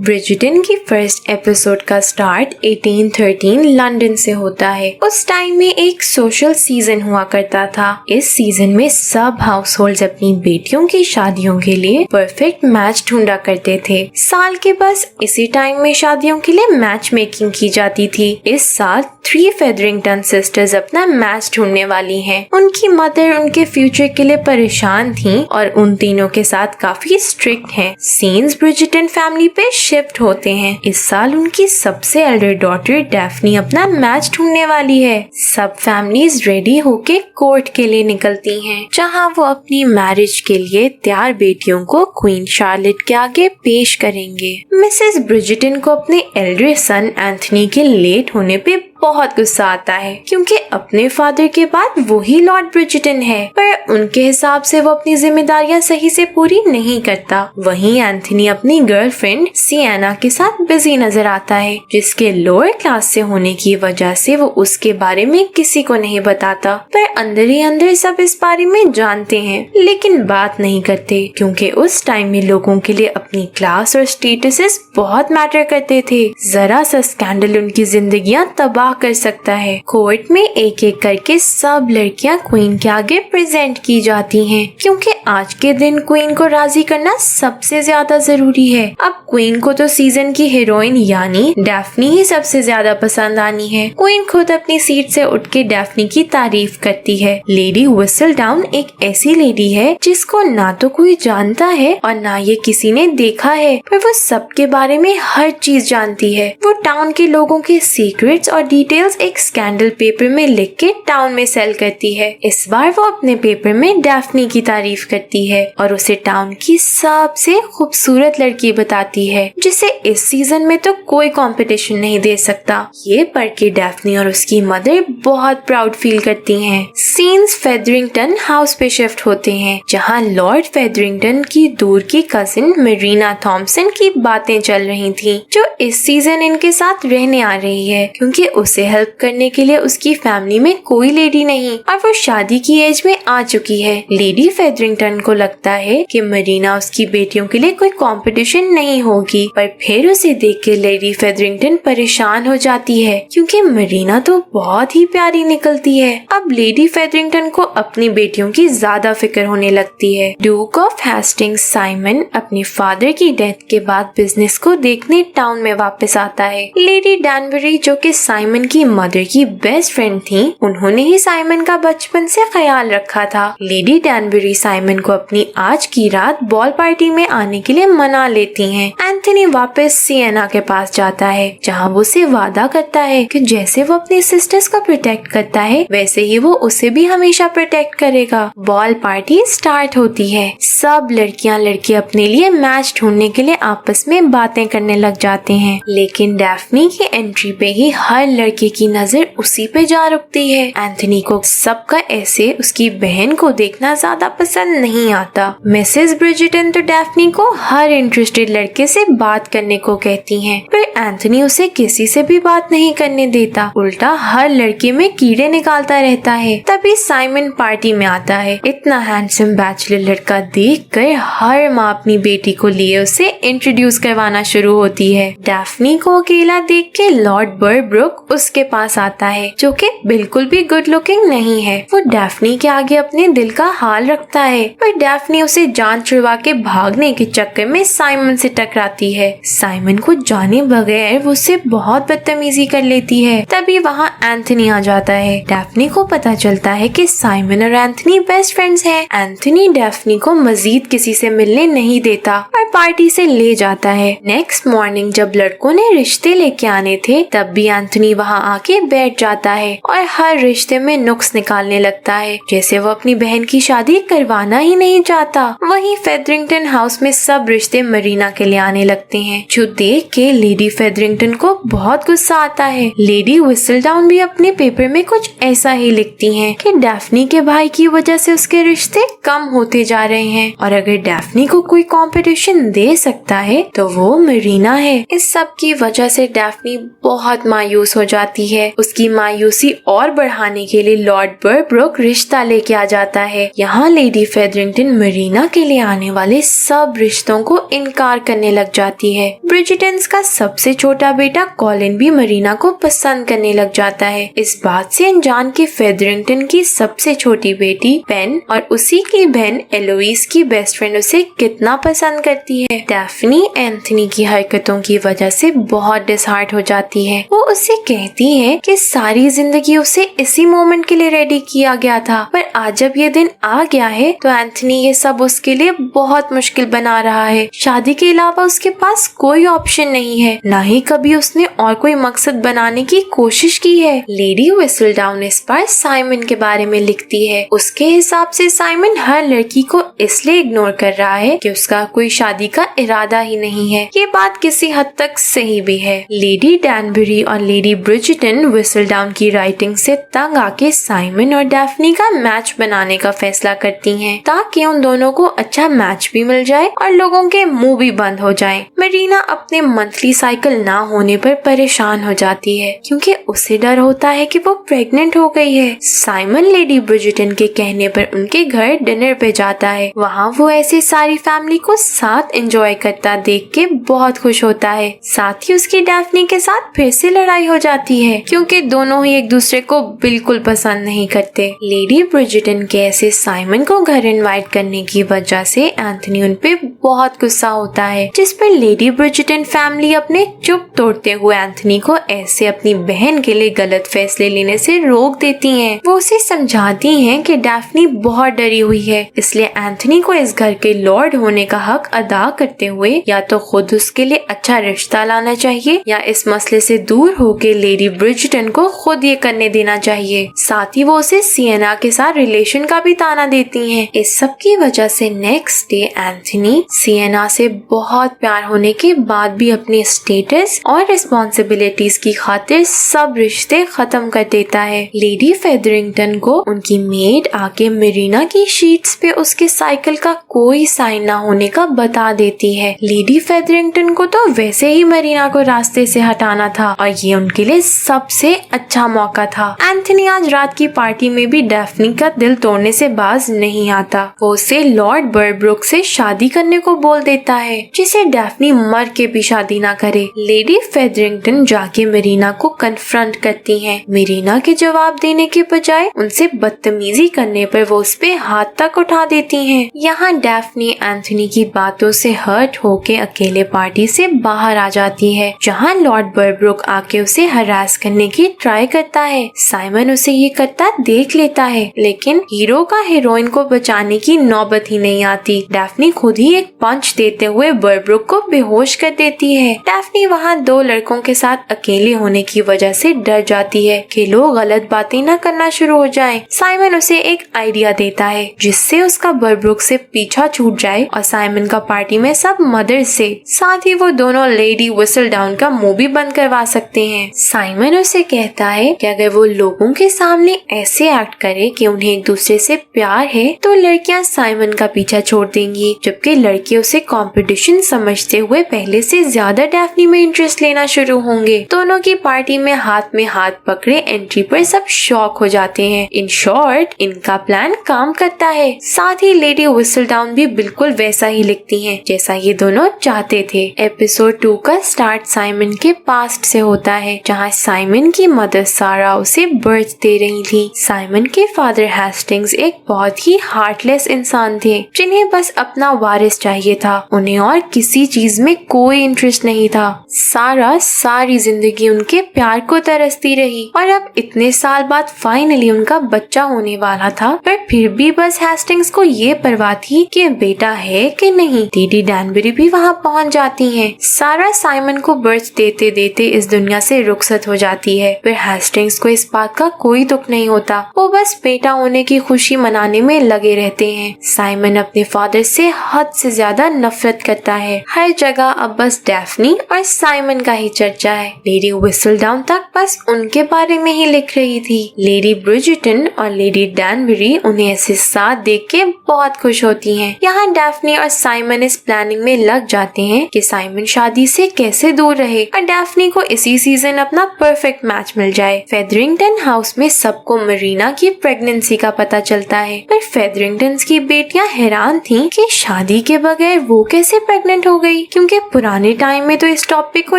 ब्रिजिटन की first episode का start 1813 London से होता है। उस टाइम में एक सोशल सीजन हुआ करता था। इस सीजन में सब हाउस होल्ड अपनी बेटियों की शादियों के लिए परफेक्ट मैच ढूंढा करते थे। साल के बस इसी टाइम में शादियों के लिए मैच मेकिंग की जाती थी। इस साल 3 फेदरिंगटन सिस्टर्स अपना मैच ढूंढने वाली हैं। उनकी मदर उनके फ्यूचर के लिए परेशान थी और उन तीनों के साथ काफी स्ट्रिक्ट हैं। सीन्स ब्रिजिटन फैमिली पे शिफ्ट होते हैं। इस साल उनकी सबसे एल्डर डॉटर डेफ्नी अपना मैच ढूंढने वाली है। सब फैमिलीज रेडी होके कोर्ट के लिए निकलती हैं, जहां वो अपनी मैरिज के लिए तैयार बेटियों को क्वीन शार्लेट के आगे पेश करेंगे। मिसेस ब्रिजिटन को अपने एल्डर सन एंथनी के लेट होने पे बहुत गुस्सा आता है, क्योंकि अपने फादर के बाद वही लॉर्ड ब्रिजिटन है, पर उनके हिसाब से वो अपनी जिम्मेदारियां सही से पूरी नहीं करता। वहीं एंथनी अपनी गर्लफ्रेंड सिएना के साथ बिजी नजर आता है, जिसके लोअर क्लास से होने की वजह से वो उसके बारे में किसी को नहीं बताता, पर अंदर ही अंदर सब इस बारे में जानते हैं, लेकिन बात नहीं करते, क्योंकि उस टाइम में लोगों के लिए अपनी क्लास और स्टेटसेस बहुत मैटर करते थे। जरा सा स्कैंडल उनकी जिंदगियां तबाह कर सकता है। कोर्ट में एक एक करके सब लड़कियां क्वीन के आगे प्रेजेंट की जाती हैं, क्योंकि आज के दिन क्वीन को राजी करना सबसे ज्यादा जरूरी है। अब क्वीन को तो सीजन की हीरोइन यानी डेफ्नी ही सबसे ज्यादा पसंद आनी है। क्वीन खुद अपनी सीट से उठ के डेफ्नी की तारीफ करती है। लेडी व्हिसलडाउन एक ऐसी लेडी है जिसको ना तो कोई जानता है और ना ये किसी ने देखा है, पर वो सबके बारे में हर चीज जानती है। वो टाउन के लोगों के सीक्रेट्स और डिटेल्स एक स्कैंडल पेपर में लिख के टाउन में सेल करती है। इस बार वो अपने पेपर में डेफ्नी की तारीफ करती है और उसे टाउन की सबसे खूबसूरत लड़की बताती है, जिसे इस सीजन में तो कोई कंपटीशन नहीं दे सकता। ये पढ़ के डेफ्नी और उसकी मदर बहुत प्राउड फील करती हैं। सीन्स फेदरिंगटन हाउस पे शिफ्ट होते हैं, जहाँ लॉर्ड फेदरिंगटन की दूर की कजिन मरीना थॉम्पसन की बातें चल रही थी, जो इस सीजन इनके साथ रहने आ रही है, क्योंकि उसे हेल्प करने के लिए उसकी फैमिली में कोई लेडी नहीं और वो शादी की एज में आ चुकी है। लेडी फेदरिंगटन को लगता है कि मरीना उसकी बेटियों के लिए कोई कंपटीशन नहीं होगी, पर फिर उसे देख के लेडी फेदरिंगटन परेशान हो जाती है, क्योंकि मरीना तो बहुत ही प्यारी निकलती है। अब लेडी फेदरिंगटन को अपनी बेटियों की ज्यादा फिक्र होने लगती है। ड्यूक ऑफ हेस्टिंग्स साइमन अपने फादर की डेथ के बाद बिजनेस को देखने टाउन में वापस आता है। लेडी डैनबरी, जो कि साइमन की मदर की बेस्ट फ्रेंड थी, उन्होंने ही साइमन का बचपन से ख्याल रखा था। लेडी डैनबरी साइमन को अपनी आज की रात बॉल पार्टी में आने के लिए मना लेती हैं। एंथनी वापस सिएना के पास जाता है, जहां वो उसे वादा करता है कि जैसे वो अपनी सिस्टर्स को प्रोटेक्ट करता है, वैसे ही वो उसे भी हमेशा प्रोटेक्ट करेगा। बॉल पार्टी स्टार्ट होती है। सब लड़कियां लड़के अपने लिए मैच ढूंढने के लिए आपस में बातें करने लग जाते हैं, लेकिन डेफ्नी की एंट्री पे ही हर लड़के की नजर उसी पे जा रुकती है। एंथनी को सबका ऐसे उसकी बहन को देखना ज्यादा पसंद नहीं आता। मिसेस ब्रिजिटन तो डेफ्नी को हर इंटरेस्टेड लड़के से बात करने को कहती हैं, पर एंथनी उसे किसी से भी बात नहीं करने देता, उल्टा हर लड़के में कीड़े निकालता रहता है। तभी साइमन पार्टी में आता है। इतना हैंडसम बैचलर लड़का देखकर हर माँ अपनी बेटी को लिए उसे इंट्रोड्यूस करवाना शुरू होती है। डेफ्नी को अकेला देख के लॉर्ड बर्ब्रुक उसके पास आता है, जो कि बिल्कुल भी गुड लुकिंग नहीं है। वो डेफ्नी के आगे अपने दिल का हाल रखता है, पर डेफ्नी उसे जान छुड़वा के भागने के चक्कर में साइमन से टकराती है। साइमन को जाने बगैर वो उससे बहुत बदतमीजी कर लेती है। तभी वहाँ एंथनी आ जाता है। डेफ्नी को पता चलता है कि साइमन और एंथनी बेस्ट फ्रेंड्स हैं। एंथनी डेफ्नी को मजीद किसी से मिलने नहीं देता और पार्टी से ले जाता है। नेक्स्ट मॉर्निंग जब लड़कों ने रिश्ते लेके आने थे, तब भी एंथनी वहाँ आके बैठ जाता है और हर रिश्ते में नुक्स निकालने लगता है, जैसे वो अपनी बहन की शादी करवाना ही नहीं चाहता। वहीं फेदरिंगटन हाउस में सब रिश्ते मरीना के लिए आने लगते हैं, जो देख के लेडी फेदरिंगटन को बहुत गुस्सा आता है। लेडी व्हिसलडाउन भी अपने पेपर में कुछ ऐसा ही लिखती हैं कि डेफ्नी के भाई की वजह से उसके रिश्ते कम होते जा रहे हैं और अगर डेफ्नी को कोई कंपटीशन दे सकता है तो वो मरीना है। इस सब की वजह से डेफ्नी बहुत मायूस हो जाती है। उसकी मायूसी और बढ़ाने के लिए लॉर्ड बर्ब्रुक रिश्ता लेके आ जाता है। यहाँ लेडी फेदरिंगटन मरीना के लिए आने वाले सब रिश्तों को इनकार करने लग जाती है। ब्रिजिटन्स का सबसे छोटा बेटा कॉलिन भी मरीना को पसंद करने लग जाता है। इस बात से अनजान कि फेदरिंगटन की सबसे छोटी बेटी पेन और उसी की बहन एलोइस की बेस्ट फ्रेंड उसे कितना पसंद करती है। डैफ्नी एंथनी की हरकतों की वजह से बहुत डिसहार्ट हो जाती है। वो उससे कहती है कि सारी जिंदगी उसे इसी मोमेंट के लिए रेडी किया गया था, पर आज जब ये दिन आ गया है तो एंथनी ये सब उसके लिए बहुत मुश्किल बना रहा है। शादी के अलावा उसके पास कोई ऑप्शन नहीं है, ना ही कभी उसने और कोई मकसद बनाने की कोशिश की है। लेडी व्हिसलडाउन इस पर साइमन के बारे में लिखती है। उसके हिसाब से साइमन हर लड़की को इसलिए इग्नोर कर रहा है कि उसका कोई शादी का इरादा ही नहीं है। ये बात किसी हद तक सही भी है। लेडी डैनबरी और लेडी ब्रिजिटन व्हिसलडाउन की राइटिंग से तंग आके साइमन और डैफ्नी का मैच बनाने का फैसला करती हैं, ताकि उन दोनों को अच्छा मैच भी मिल जाए और लोगों के मुंह भी बंद हो जाएं। मरीना अपने मंथली साइकिल ना होने पर परेशान हो जाती है, क्योंकि उसे डर होता है कि वो प्रेग्नेंट हो गई है। साइमन लेडी ब्रिजिटन के कहने पर उनके घर डिनर पे जाता है। वहाँ वो ऐसे सारी फैमिली को साथ एंजॉय करता देख के बहुत खुश होता है। साथ ही उसकी डैफ्नी के साथ फिर से लड़ाई हो जाती है, क्योंकि दोनों ही एक दूसरे को बिल्कुल पसंद नहीं करते। लेडी ब्रिजिटन के ऐसे साइमन को घर इनवाइट करने की वजह से एंथनी उन पे बहुत गुस्सा होता है, जिस पर लेडी ब्रिजिटन फैमिली अपने चुप तोड़ते हुए एंथनी को ऐसे अपनी बहन के लिए गलत फैसले लेने से रोक देती हैं। वो उसे समझाती हैं कि डैफ्नी बहुत डरी हुई है, इसलिए एंथनी को इस घर के लॉर्ड होने का हक अदा करते हुए या तो खुद उसके लिए अच्छा रिश्ता लाना चाहिए या इस मसले से दूर होकर लेडी ब्रिजिटन को खुद ये करने देना चाहिए। साथ ही वो उसे सिएना के साथ रिलेशन का भी ताना देती हैं। इस सब की वजह से नेक्स्ट डे एंथनी सिएना से बहुत प्यार होने के बाद भी अपने स्टेटस और रिस्पॉन्सिबिलिटीज की खातिर सब रिश्ते खत्म कर देता है। लेडी फेदरिंगटन को उनकी मेड आके मरीना की शीट्स पे उसके साइकिल का कोई साइन ना होने का बता देती है। लेडी फेदरिंगटन को तो वैसे ही मरीना को रास्ते से हटाना था और ये उनके लिए सबसे अच्छा मौका था। एंथनी आज रात की पार्टी में भी डैफ्नी का दिल तोड़ने से बाज नहीं आता। वो उसे लॉर्ड बर्ब्रुक से शादी करने को बोल देता है, जिसे डैफ्नी मर के भी शादी ना करे। लेडी फेदरिंगटन जाके मरीना को कन्फ्रंट करती हैं। मरीना के जवाब देने के बजाय उनसे बदतमीजी करने पर वो उस पे हाथ तक उठा देती हैं। यहाँ डैफ्नी एंथनी की बातों से हर्ट होके अकेले पार्टी से बाहर आ जाती है, जहाँ लॉर्ड बर्ब्रुक आके उसे हरास करने की ट्राई करता है। साइमन उसे ये करता देख लेता है, लेकिन हीरो का हीरोइन को बचाने की नौबत ही नहीं आती। डैफ्नी खुद ही एक पंच देते हुए बर्ब्रुक को बेहोश कर देती है। डैफ्नी वहाँ दो लड़कों के साथ अकेले होने की वजह से डर जाती है कि लोग गलत बातें न करना शुरू हो जाएं। साइमन उसे एक आइडिया देता है जिससे उसका बर्ब्रुक से पीछा छूट जाए और साइमन का पार्टी में सब मदर से, साथ ही वो दोनों लेडी व्हिसलडाउन का मुंह भी बंद करवा सकते हैं। साइमन उसे कहता है कि अगर वो लोगों के सामने ऐसे एक्ट करे कि उन्हें एक दूसरे से प्यार है तो लड़कियां साइमन का पीछा छोड़ देंगी, जबकि लड़के उसे कंपटीशन समझते हुए पहले से ज्यादा डैफ्नी में इंटरेस्ट लेना शुरू होंगे। दोनों की पार्टी में हाथ पकड़े एंट्री पर सब शॉक हो जाते हैं। इन शॉर्ट इनका प्लान काम करता है। साथ ही लेडी व्हिसलडाउन भी बिल्कुल वैसा ही लिखती हैं जैसा ये दोनों चाहते थे। एपिसोड 2 का स्टार्ट साइमन के पास्ट से होता है, जहाँ साइमन की मदर सारा उसे बर्थ दे रही थी। साइमन के फादर हेस्टिंग्स एक बहुत ही हार्टलेस इंसान थे, जिन्हें बस अपना वारिस चाहिए था। उन्हें और किसी चीज में कोई इंटरेस्ट नहीं था। सारा सारी जिंदगी उनके प्यार को तरसती रही और अब इतने साल बाद फाइनली उनका बच्चा होने वाला था, पर फिर भी बस हेस्टिंग्स को ये परवाह थी कि बेटा है कि नहीं। लेडी डैनबरी भी वहाँ पहुँच जाती हैं। सारा साइमन को बर्थ देते देते इस दुनिया से रुखसत हो जाती है, पर हेस्टिंग्स को इस बात का कोई दुख नहीं होता। वो बस बेटा होने की खुशी मनाने में लगे रहते हैं। साइमन अपने फादर से हद से ज्यादा नफरत करता है। हर जगह अब बस डैफ्नी और साइमन का ही चर्चा है। लेडी व्हिसलडाउन तक बस उनके बारे में ही लिख रही थी। लेडी ब्रिजिटन और लेडी डैनबरी उन्हें ऐसे साथ देख के बहुत खुश होती हैं। यहाँ डैफ्नी और साइमन इस प्लानिंग में लग जाते हैं कि साइमन शादी से कैसे दूर रहे और डैफ्नी को इसी सीजन अपना अपना परफेक्ट मैच मिल जाए। फेदरिंगटन हाउस में सबको मरीना की प्रेगनेंसी का पता चलता है, पर फेदरिंगटन्स की बेटियां हैरान थीं कि शादी के बगैर वो कैसे प्रेग्नेंट हो गई, क्योंकि पुराने टाइम में तो इस टॉपिक को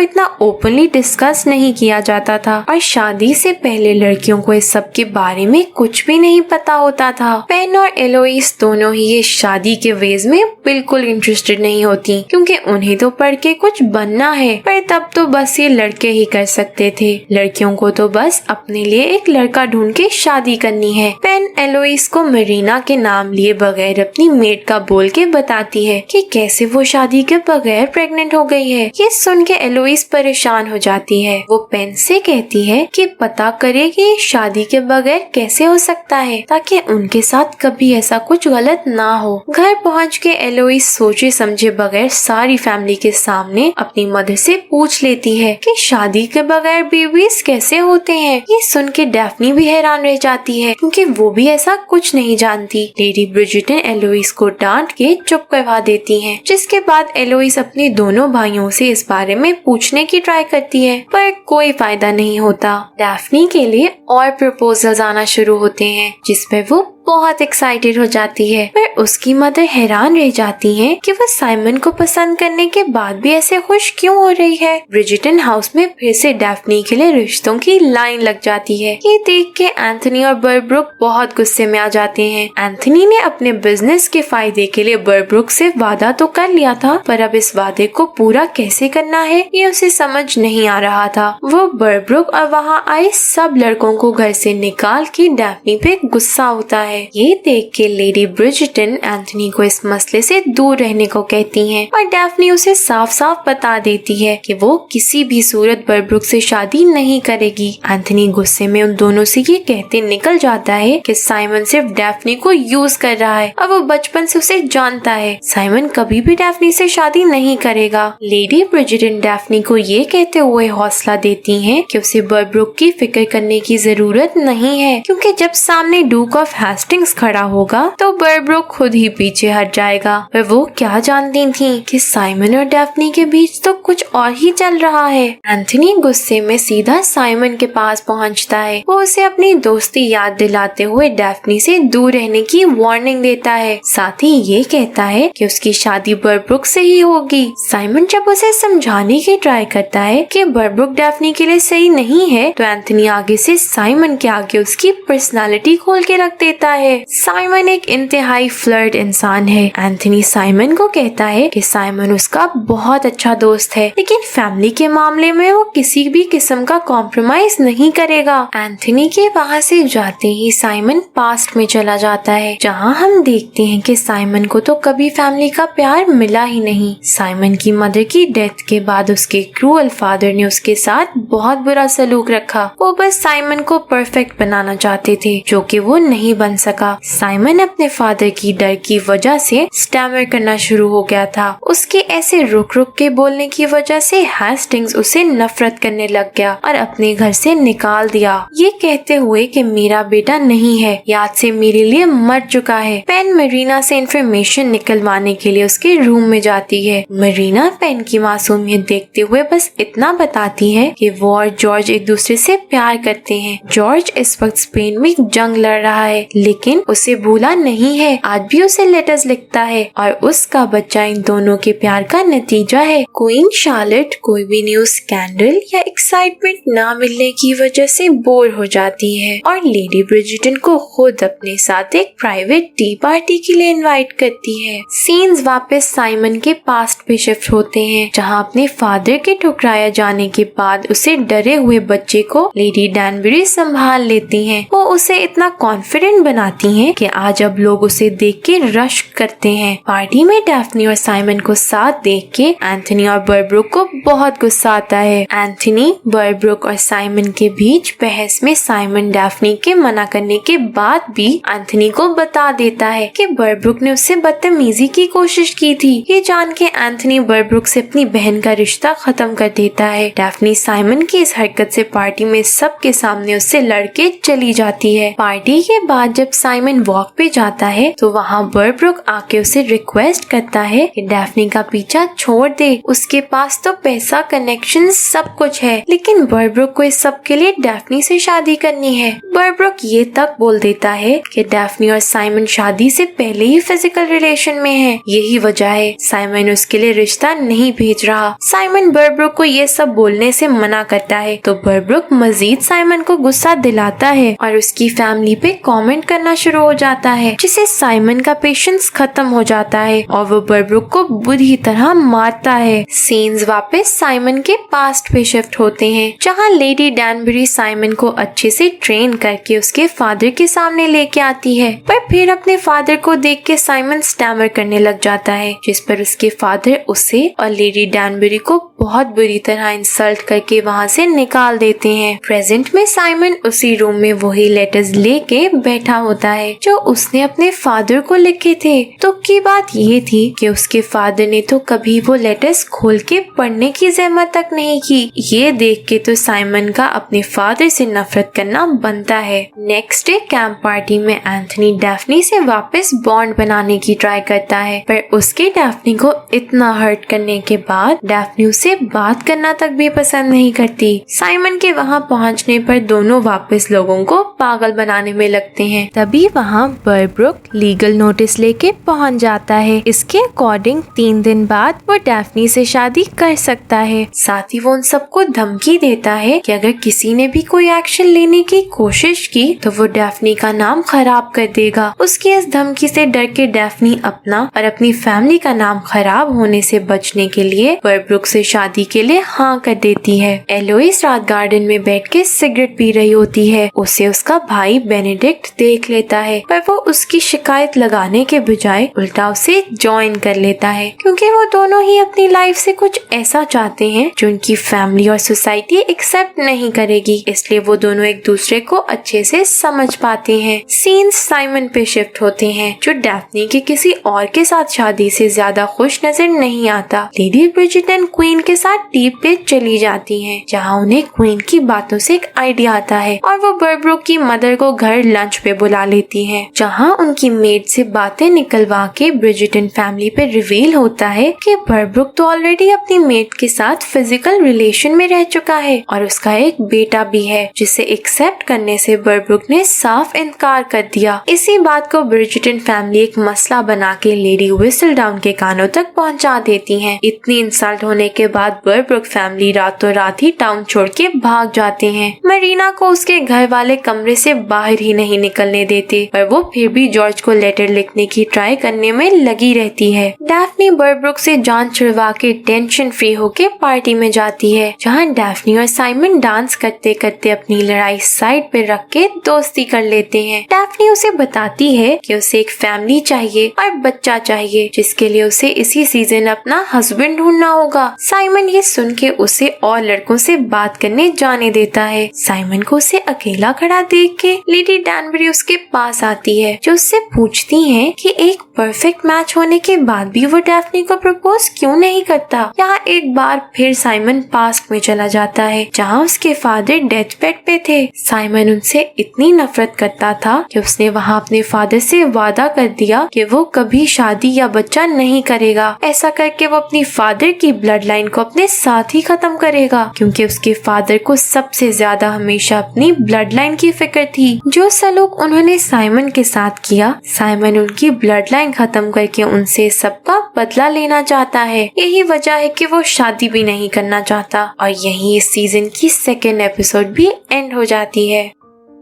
इतना ओपनली डिस्कस नहीं किया जाता था और शादी से पहले लड़कियों को इस सब के बारे में कुछ भी नहीं पता होता था। पेन और एलोइस दोनों ही ये शादी के वेज में बिल्कुल इंटरेस्टेड नहीं होती, क्योंकि उन्हें तो पढ़ के कुछ बनना है, पर तब तो बस ये लड़के ही कर सकते थे। लड़कियों को तो बस अपने लिए एक लड़का ढूंढ के शादी करनी है। पेन एलोइस को मरीना के नाम लिए बगैर अपनी मेड का बोल के बताती है कि कैसे वो शादी के बगैर प्रेग्नेंट हो गई है। ये सुन के एलोइस परेशान हो जाती है। वो पेन से कहती है कि पता करे कि शादी के बगैर कैसे हो सकता है, ताकि उनके साथ कभी ऐसा कुछ गलत ना हो। घर पहुंच के एलोइस सोचे समझे बगैर सारी फैमिली के सामने अपनी मदर से पूछ लेती है कि शादी के बगैर बेबीज कैसे होते हैं। ये सुन के डैफ्नी भी हैरान रह जाती है, क्योंकि वो भी ऐसा कुछ नहीं जानती। लेडी ब्रिजिटन एलोइस को डांट के चुप करवा देती हैं, जिसके बाद एलोइस अपने दोनों भाइयों से इस बारे में पूछने की ट्राई करती है, पर कोई फायदा नहीं होता। डैफ्नी के लिए और प्रपोजल्स आना शुरू होते हैं, जिसमें वो बहुत एक्साइटेड हो जाती है, पर उसकी मदर हैरान रह जाती हैं कि वो साइमन को पसंद करने के बाद भी ऐसे खुश क्यों हो रही है। ब्रिजिटन हाउस में फिर से डैफ्नी के लिए रिश्तों की लाइन लग जाती है। ये देख के एंथनी और बर्ब्रुक बहुत गुस्से में आ जाते हैं। एंथनी ने अपने बिजनेस के फायदे के लिए बर्ब्रुक से वादा तो कर लिया था, पर अब इस वादे को पूरा कैसे करना है ये उसे समझ नहीं आ रहा था। वो बर्ब्रुक और वहाँ आए सब लड़कों को घर से निकाल के डैफ्नी पे गुस्सा होता है। ये देख के लेडी ब्रिजिटन एंथनी को इस मसले से दूर रहने को कहती हैं, और डैफ्नी उसे साफ साफ बता देती है कि वो किसी भी सूरत बर्ब्रुक से शादी नहीं करेगी। एंथनी गुस्से में उन दोनों से ये कहते निकल जाता है कि साइमन सिर्फ डैफ्नी को यूज कर रहा है और वो बचपन से उसे जानता है। साइमन कभी भी डैफ्नी से शादी नहीं करेगा। लेडी ब्रिजिटन डैफ्नी को ये कहते हुए हौसला देती हैं कि उसे बर्ब्रुक की फिक्र करने की जरूरत नहीं है, क्योंकि जब सामने डूक ऑफ हेस्टिंग्स खड़ा होगा तो बर्ब्रुक खुद ही पीछे हट जाएगा। पर वो क्या जानती थी कि साइमन और डैफ्नी के बीच तो कुछ और ही चल रहा है। एंथनी गुस्से में सीधा साइमन के पास पहुंचता है। वो उसे अपनी दोस्ती याद दिलाते हुए डैफ्नी से दूर रहने की वार्निंग देता है। साथ ही ये कहता है कि उसकी शादी बर्ब्रुक से ही होगी। साइमन जब उसे समझाने की ट्राई करता है कि बर्ब्रुक डैफ्नी के लिए सही नहीं है, तो एंथनी आगे से साइमन के आगे उसकी पर्सनालिटी खोल के रख देता है। साइमन एक इंतहाई फ्लर्ट इंसान है। एंथनी साइमन को कहता है कि साइमन उसका बहुत अच्छा दोस्त है, लेकिन फैमिली के मामले में वो किसी भी किस्म का कॉम्प्रोमाइज नहीं करेगा। एंथनी के वहाँ से जाते ही साइमन पास्ट में चला जाता है, जहाँ हम देखते हैं कि साइमन को तो कभी फैमिली का प्यार मिला ही नहीं। साइमन की मदर की डेथ के बाद उसके क्रूअल फादर ने उसके साथ बहुत बुरा सलूक रखा। वो बस साइमन को परफेक्ट बनाना चाहते थे, जो कि वो नहीं बन सका। साइमन अपने फादर की डर की वजह से स्टैमर करना शुरू हो गया था। उसके ऐसे रुक रुक के बोलने की वजह से हेस्टिंग्स उसे नफरत करने लग गया और अपने घर से निकाल दिया, ये कहते हुए कि मेरा बेटा नहीं है, याद से मेरे लिए मर चुका है। पेन मरीना से इंफॉर्मेशन निकलवाने के लिए उसके रूम में जाती है। मरीना पेन की मासूमियत देखते हुए बस इतना बताती है कि वो और जॉर्ज एक दूसरे से प्यार करते हैं। जॉर्ज इस वक्त स्पेन में जंग लड़ रहा है, लेकिन उसे भूला नहीं है। आज भी उसे लेटर्स लिखता है और उसका बच्चा इन दोनों के प्यार का नतीजा है। क्वीन शार्लेट कोई भी न्यूज स्कैंडल या एक्साइटमेंट ना मिलने की वजह से बोर हो जाती है और लेडी ब्रिजिटन को खुद अपने साथ एक प्राइवेट टी पार्टी के लिए इनवाइट करती है। सीन्स वापस साइमन के पास्ट पे शिफ्ट होते हैं, जहाँ अपने फादर के ठुकराया जाने के बाद उसे डरे हुए बच्चे को लेडी डैनबरी संभाल लेती हैं। वो उसे इतना कॉन्फिडेंट बनाती हैं कि आज अब लोग उसे देख के रश करते हैं। पार्टी में डैफ्नी और साइमन को साथ देख के एंथनी और बर्ब्रुक को बहुत गुस्सा आता है। एंथनी, बर्ब्रुक और साइमन के बीच बहस में साइमन डैफ्नी के मना करने के बाद भी एंथनी को बता देता है कि बर्ब्रुक ने उससे बदतमीजी की कोशिश की थी। ये जान के एंथनी बर्ब्रुक से अपनी बहन का रिश्ता खत्म कर देता है। डैफ्नी साइमन की इस हरकत से पार्टी में सबके सामने उससे लड़के चली जाती है। पार्टी के बाद जब साइमन वॉक पे जाता है तो वहाँ बर्ब्रुक आके उसे रिक्वेस्ट करता है कि डैफ्नी का पीछा छोड़ दे, उसके पास तो पैसा, कनेक्शन, सब कुछ है, लेकिन बर्ब्रुक को इस सब के लिए डैफ्नी से शादी करनी है। बर्ब्रुक ये तक बोल देता है कि डैफ्नी और साइमन शादी से पहले ही फिजिकल रिलेशन में है, यही वजह है साइमन उसके लिए रिश्ता नहीं भेज रहा। साइमन बर्ब्रुक को ये सब बोलने से मना करता है तो बर्ब्रुक मजीद साइमन को गुस्सा दिलाता है और उसकी फैमिली पे कमेंट करना शुरू हो जाता है, जिससे साइमन का पेशेंस खत्म हो जाता है और वो बर्ब्रुक को बुरी तरह मारता है। सीन्स वापस साइमन के पास्ट पे शिफ्ट होते हैं, जहाँ लेडी डैनबरी साइमन को अच्छे से ट्रेन करके उसके फादर के सामने लेके आती है, पर फिर अपने फादर को देख के साइमन स्टैमर करने लग जाता है, जिस पर उसके फादर उसे और लेडी डैनबरी को बहुत बुरी तरह इंसल्ट करके वहाँ से निकाल देते हैं। प्रेजेंट में साइमन उसी रूम में वही लेटर्स लेके बैठा होता है जो उसने अपने फादर को लिखे थे। तो की बात ये थी कि उसके फादर ने तो कभी वो लेटर्स खोल के पढ़ने की जहमत तक नहीं की। ये देख के तो साइमन का अपने फादर से नफरत करना बनता है। नेक्स्ट डे कैंप पार्टी में एंथनी डैफ्नी से वापस बॉन्ड बनाने की ट्राई करता है, पर उसके डैफ्नी को इतना हर्ट करने के बाद डैफ्नी उसे बात करना तक भी पसंद नहीं करती। साइमन के वहाँ पहुँचने पर दोनों वापस लोगों को पागल बनाने में लगते हैं। तभी वहाँ बर्ब्रुक लीगल नोटिस लेके पहुँच जाता है। इसके अकॉर्डिंग 3 दिन बाद वो डैफ्नी से शादी कर सकता है। साथ ही वो उन सबको धमकी देता है कि अगर किसी ने भी कोई एक्शन लेने की कोशिश की तो वो डैफ्नी का नाम खराब कर देगा। उसकी इस धमकी से डर के डैफ्नी अपना और अपनी फैमिली का नाम खराब होने से बचने के लिए बर्ब्रुक से शादी के लिए हाँ कर देती है। एलोइस रात गार्डन में बैठ के सिगरेट पी रही होती है। उसे उसका भाई बेनेडिक्ट देख लेता है, पर वो उसकी शिकायत लगाने के बजाय उल्टा उसे ज्वाइन कर लेता है, क्योंकि वो दोनों ही अपनी लाइफ से कुछ ऐसा चाहते हैं जो उनकी फैमिली और सोसाइटी एक्सेप्ट नहीं करेगी। इसलिए वो दोनों एक दूसरे को अच्छे से समझ पाते हैं। सीन्स साइमन पे शिफ्ट होते हैं, जो डैफ्नी के किसी और के साथ शादी से ज्यादा खुश नजर नहीं आता। लेडी ब्रिजिटन क्वीन के साथ डीप पे चली जाती हैं, जहाँ उन्हें क्वीन की बातों से एक आइडिया आता है और वो बर्ब्रुक की मदर को घर लंच पे बुला लेती हैं, जहाँ उनकी मेड से बातें निकलवा के ब्रिजिटन फैमिली पे रिवील होता है कि बर्ब्रुक तो ऑलरेडी अपनी मेड के साथ फिजिकल रिलेशन में रह चुका है और उसका एक बेटा भी है, जिसे एक्सेप्ट करने से बर्ब्रुक ने साफ इनकार कर दिया। इसी बात को ब्रिजिटन फैमिली एक मसला बना के लेडी व्हिसलडाउन के कानों तक पहुँचा देती है। इतनी इंसल्ट होने के बाद बर्ब्रुक फैमिली रातों रात ही टाउन छोड़ के भाग जाते हैं। मरीना को उसके घर वाले कमरे से बाहर ही नहीं निकलने देते, पर वो फिर भी जॉर्ज को लेटर लिखने की ट्राई करने में लगी रहती है। डैफ्नी बर्ब्रुक से जान छुड़वा के टेंशन फ्री होके पार्टी में जाती है, जहाँ डैफ्नी और साइमन डांस करते करते अपनी लड़ाई साइड पे रख के दोस्ती कर लेते हैं। डैफ्नी उसे बताती है कि उसे एक फैमिली चाहिए और बच्चा चाहिए, जिसके लिए उसे इसी सीजन अपना हस्बैंड ढूंढना होगा। साइमन ये सुन के उसे और लड़कों से बात करने जाने देता है। साइमन को उसे अकेला खड़ा देख के लेडी डैनबरी उसके पास आती है, जो उससे पूछती है कि एक परफेक्ट मैच होने के बाद भी वो डैफ्नी को प्रपोज क्यों नहीं करता। यहाँ एक बार फिर साइमन पास्ट में चला जाता है, जहाँ उसके फादर डेथ बेड पे थे। साइमन उनसे इतनी नफरत करता था कि उसने वहाँ अपने फादर से वादा कर दिया कि वो कभी शादी या बच्चा नहीं करेगा। ऐसा करके वो अपनी फादर की ब्लड लाइन को अपने साथ ही खत्म करेगा, क्योंकि उसके फादर को सबसे ज्यादा हमेशा अपनी ब्लड लाइन की फिक्र थी। जो सलूक उन्होंने साइमन के साथ किया, साइमन उनकी ब्लड लाइन खत्म करके उनसे सबका बदला लेना चाहता है। यही वजह है कि वो शादी भी नहीं करना चाहता। और यही इस सीजन की 2nd एपिसोड भी एंड हो जाती है।